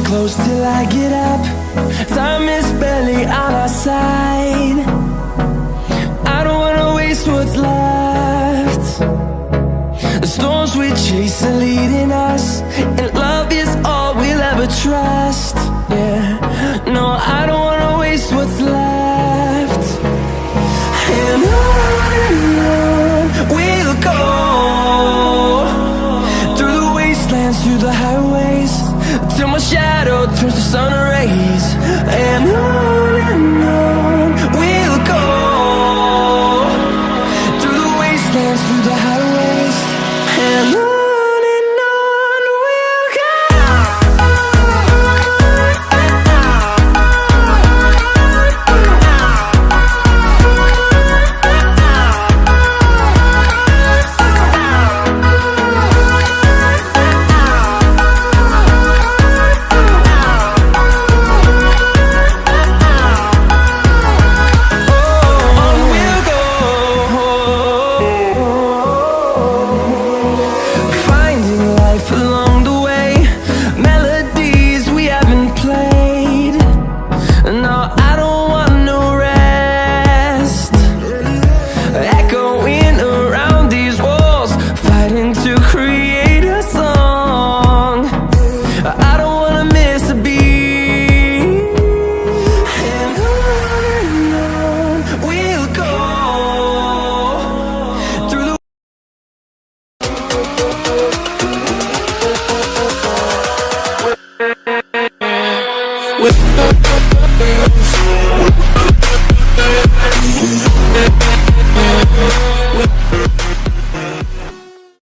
close till I get up. Time is barely on our side. I don't wanna waste what's left. The storms we chase are leading us, and love is all we'll ever trust. Yeah, no, I don't wanna waste what's left. And on we'll go, through the wastelands, through the highways, till my shadow turns to sun rays. And on we'll go, through the wastelands, through the highways, and on we'll go. With